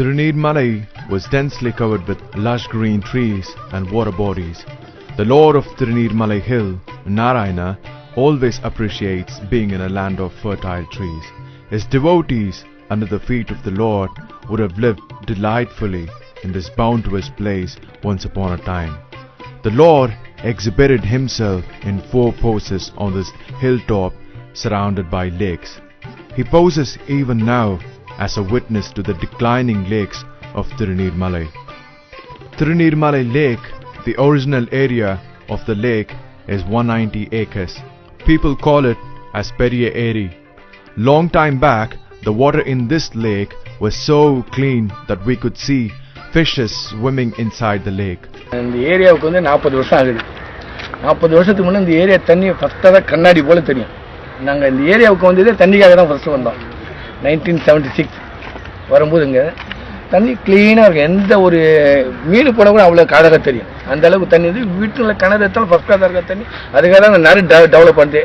Tirunirmalai was densely covered with lush green trees and water bodies. The Lord of Tirunirmalai Hill, Narayana, always appreciates being in a land of fertile trees. His devotees under the feet of the Lord would have lived delightfully in this bounteous place once upon a time. The Lord exhibited himself in 4 poses on this hilltop surrounded by lakes. He poses even now as a witness to the declining lakes of Tirunirmalai. Tirunirmalai Lake, the original area of the lake, is 190 acres. People call it as Periya Eri. Long time back, the water in this lake was so clean that we could see fishes swimming inside the lake. இந்த ஏரியாவுக்கு வந்து 40 வருஷம் ஆகுது. 40 வருஷத்துக்கு முன்ன இந்த area தண்ணி ஃபர்ஸ்டா கண்ணாடி போல தெரியும். நாங்க இந்த ஏரியாவுக்கு வந்ததே தண்ணிக்காக தான் ஃபர்ஸ்ட் வந்தோம். 1976 வரும்போதுங்க தண்ணி க்ளீனா இருக்கு. எந்த ஒரு மீன் போட கூட அவ்வளவு அழகா தெரியும். அந்த அளவுக்கு தண்ணி இது வீட்டுல கிணறு எடுத்தாலும் ஃபர்ஸ்ட் கிளாஸா இருக்க தண்ணி. அதுக்காக தான் நிறைய டெவலப் பண்ணி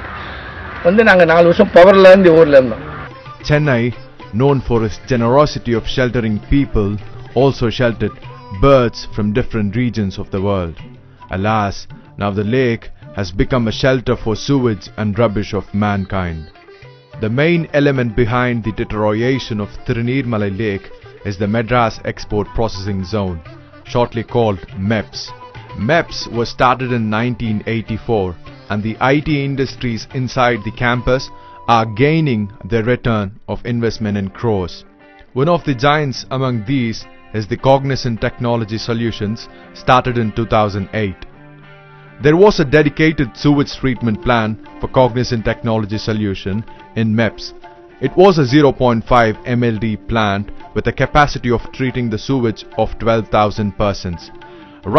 வந்து நாங்க 4 வருஷம் பவர்ல இருந்து ஊர்ல இருந்தோம். Chennai, known for its generosity of sheltering people, also sheltered birds from different regions of the world. Alas, now the lake has become a shelter for sewage and rubbish of mankind. The main element behind the deterioration of Tirunirmalai Lake is the Madras Export Processing Zone, shortly called MEPS. MEPS was started in 1984, and the IT industries inside the campus are gaining their return of investment in crores. One of the giants among these is the Cognizant Technology Solutions, started in 2008. There was a dedicated sewage treatment plan for Cognizant Technology Solution in MEPS. It was a 0.5 MLD plant with a capacity of treating the sewage of 12,000 persons.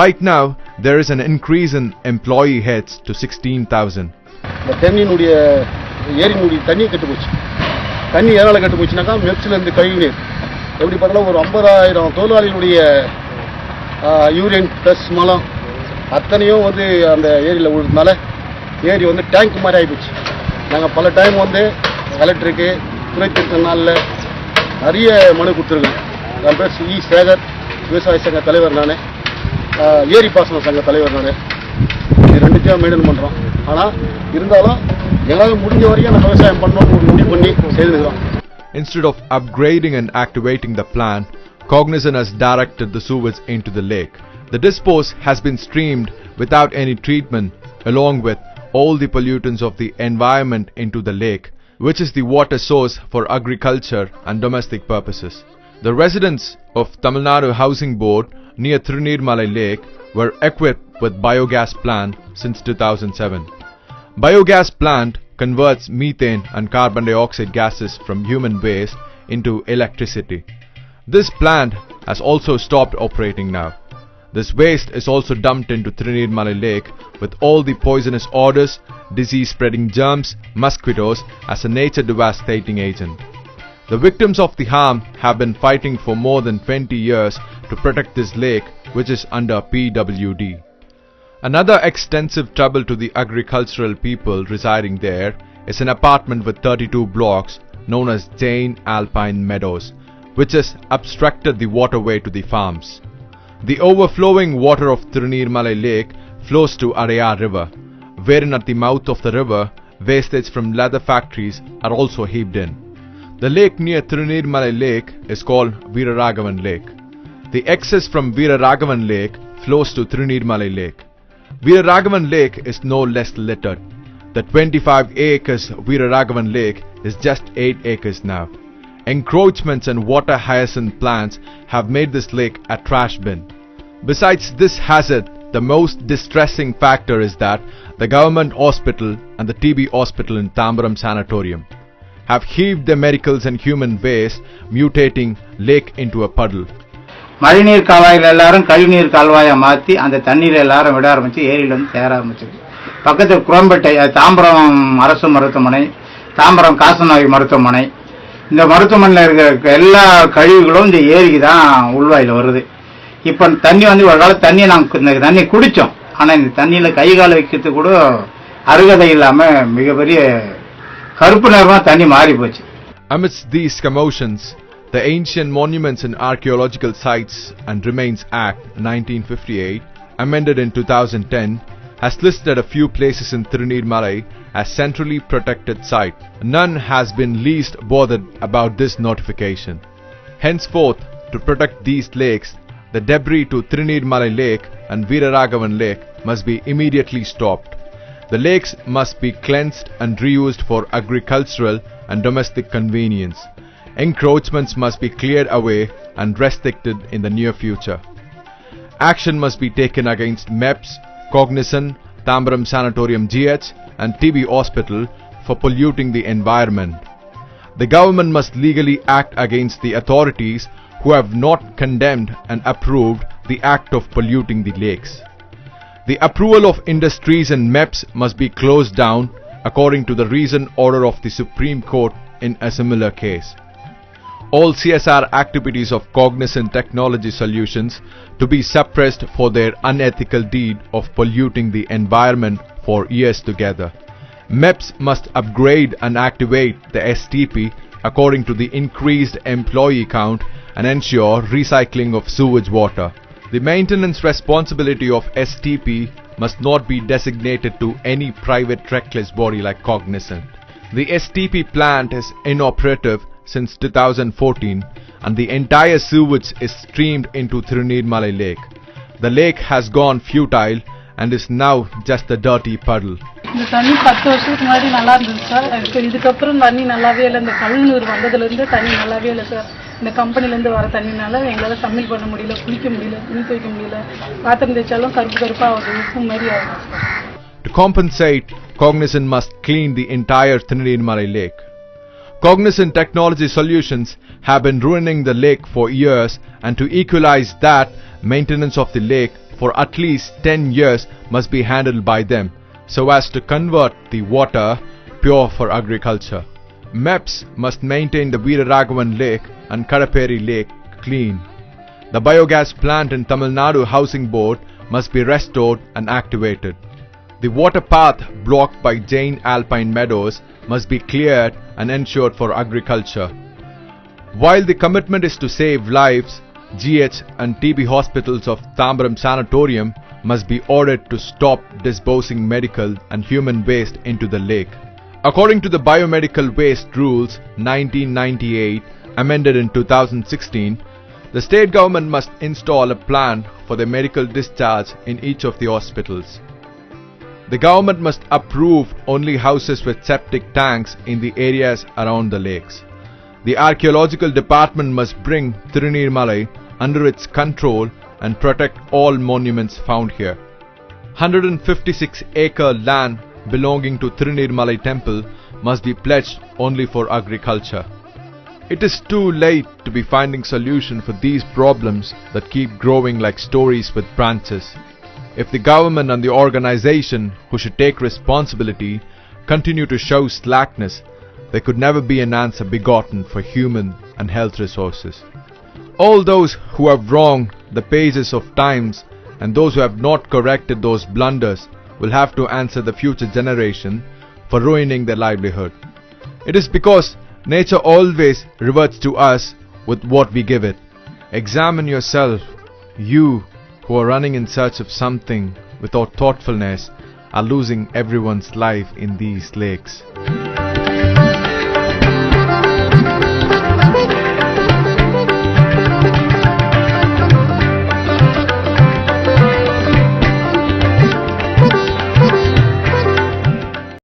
Right now, there is an increase in employee heads to 16,000. தண்ணியினுடைய ஏரியினுடைய தண்ணி கெட்டு போச்சு. தண்ணி எதனால கெட்டு போச்சுனாக்கா மெப்ஸ்ல இருந்து கழிவு நீர் எப்படி பார்த்தாலும் ஒரு 50,000 தொழிலாளிகளுடைய யூரின் ப்ளஸ் மலம் அத்தனையும் வந்து அந்த ஏரியில் விழுறதுனால ஏரி வந்து டேங்க் மாதிரி ஆகிப்போச்சு. நாங்கள் பல டைம் வந்து கலெக்டருக்கு துறை திருத்த நாளில் நிறைய மனு கொடுத்துருக்கோம். என் பேர் இ சேகர், விவசாய சங்க தலைவர் நான், ஏரி பாசன சங்க தலைவர் நான். இது ரெண்டுத்தையும் மெயின்டைன் பண்ணுறோம். ஆனால் இருந்தாலும் எங்களால் முடிஞ்ச வரைக்கும் நம்ம விவசாயம் பண்ணணும்னு முடிவு பண்ணி செய்துக்கிறோம். Instead of upgrading and activating the plant, Cognizant has directed the sewage into the lake. The dispose has been streamed without any treatment, along with all the pollutants of the environment into the lake, which is the water source for agriculture and domestic purposes. The residents of Tamil Nadu Housing Board near Tirunirmalai Lake were equipped with biogas plant since 2007. Biogas plant converts methane and carbon dioxide gases from human waste into electricity. This plant has also stopped operating now. This waste is also dumped into Tirunirmalai Lake with all the poisonous odors, disease-spreading germs, mosquitoes as a nature devastating agent. The victims of the harm have been fighting for more than 20 years to protect this lake, which is under PWD. Another extensive trouble to the agricultural people residing there is an apartment with 32 blocks known as Jain Alpine Meadows, which has obstructed the waterway to the farms. The overflowing water of Tirunirmalai Lake flows to Araya River, wherein at the mouth of the river, wastage from leather factories are also heaped in. The lake near Tirunirmalai Lake is called Veeraraghavan Lake. The excess from Veeraraghavan Lake flows to Tirunirmalai Lake. Veeraraghavan Lake is no less littered. The 25 acres Veeraraghavan Lake is just 8 acres now. Encroachments and water hyacinth plants have made this lake a trash bin. Besides this hazard, the most distressing factor is that the government hospital and the TB hospital in Tambaram Sanatorium have heaved their medicals and human waste, mutating lake into a puddle. மழைநீர் கால்வாயில் எல்லாரும் கழிவுநீர் கால்வாயை மாற்றி அந்த தண்ணீர் எல்லாரும் விட ஆரம்பிச்சு ஏரியில் வந்து சேர ஆரம்பிச்சிருக்கு. பக்கத்தில் குரம்பேட்டை, தாம்பரம் அரசு மருத்துவமனை, தாம்பரம் காசநோய் மருத்துவமனை, இந்த மருத்துவமனையில் இருக்கிற எல்லா கழிவுகளும் இந்த ஏரிக்கு தான் உள்வாயில் வருது. இப்போ தண்ணி வந்து ஒரு காலம் தண்ணியை நாங்கள் இந்த தண்ணி குடித்தோம். ஆனால் இந்த தண்ணியில் கை கால வைக்கிறது கூட அருகதை இல்லாமல் மிகப்பெரிய கருப்பு நிறமாக தண்ணி மாறி போச்சு. Amidst these commotions, The Ancient Monuments and Archaeological Sites and Remains Act 1958, amended in 2010, has listed a few places in Tirunirmalai as centrally protected site. None has been least bothered about this notification. Henceforth, to protect these lakes, the debris to Tirunirmalai Lake and Veeraraghavan Lake must be immediately stopped. The lakes must be cleansed and reused for agricultural and domestic convenience. Encroachments must be cleared away and restricted in the near future. Action must be taken against MEPS, Cognizant, Tambaram Sanatorium GH and TB Hospital for polluting the environment. The government must legally act against the authorities who have not condemned and approved the act of polluting the lakes. The approval of industries and MEPS must be closed down according to the recent order of the Supreme Court in a similar case. All CSR activities of Cognizant Technology Solutions to be suppressed for their unethical deed of polluting the environment for years together. MEPS must upgrade and activate the STP according to the increased employee count and ensure recycling of sewage water. The maintenance responsibility of STP must not be designated to any private reckless body like Cognizant. The STP plant is inoperative since 2014 and the entire sewage is streamed into Tirunirmalai Lake. The lake has gone futile and is now just a dirty puddle. இந்த தண்ணி 10 வருஷத்துக்கு முன்னாடி நல்லா இருந்துச்சு sir. இதுக்கப்புறம் தண்ணி நல்லாவே இல்லை. இந்த கழிவுநீர் வந்ததுலேருந்து தண்ணி நல்லாவே இல்லை சார். இந்த கம்பெனிலேருந்து வர தண்ணினால எங்களால் சமையல் பண்ண முடியல, குளிக்க முடியல, துணி துவைக்க முடியல, பாத்திரம் தேய்ச்சாலும் கருப்பு கருப்பாக ஆகுது, உப்பு மாதிரி ஆகுது. To compensate, Cognizant must clean the entire Tirunirmalai Lake. Cognizant Technology Solutions have been ruining the lake for years, and to equalize that, maintenance of the lake for at least 10 years must be handled by them, so as to convert the water pure for agriculture. MEPS must maintain the Veeraraghavan Lake and Kadaperi Lake clean. The biogas plant in Tamil Nadu Housing Board must be restored and activated. The water path blocked by Jain Alpine Meadows must be cleared and ensured for agriculture. While the commitment is to save lives, GH and TB hospitals of Tambaram Sanatorium must be ordered to stop disposing medical and human waste into the lake. According to the Biomedical Waste Rules 1998, amended in 2016, the state government must install a plan for the medical discharge in each of the hospitals. The government must approve only houses with septic tanks in the areas around the lakes. The archaeological department must bring Tirunirmalai under its control and protect all monuments found here. 156-acre land belonging to Tirunirmalai temple must be pledged only for agriculture. It is too late to be finding solution for these problems that keep growing like stories with branches. If the government and the organization who should take responsibility continue to show slackness, there could never be an answer begotten for human and health resources. All those who have wronged the paces of times and those who have not corrected those blunders will have to answer the future generation for ruining their livelihood. It is because nature always reverts to us with what we give it. Examine yourself. You who are running in search of something without thoughtfulness are losing everyone's life in these lakes.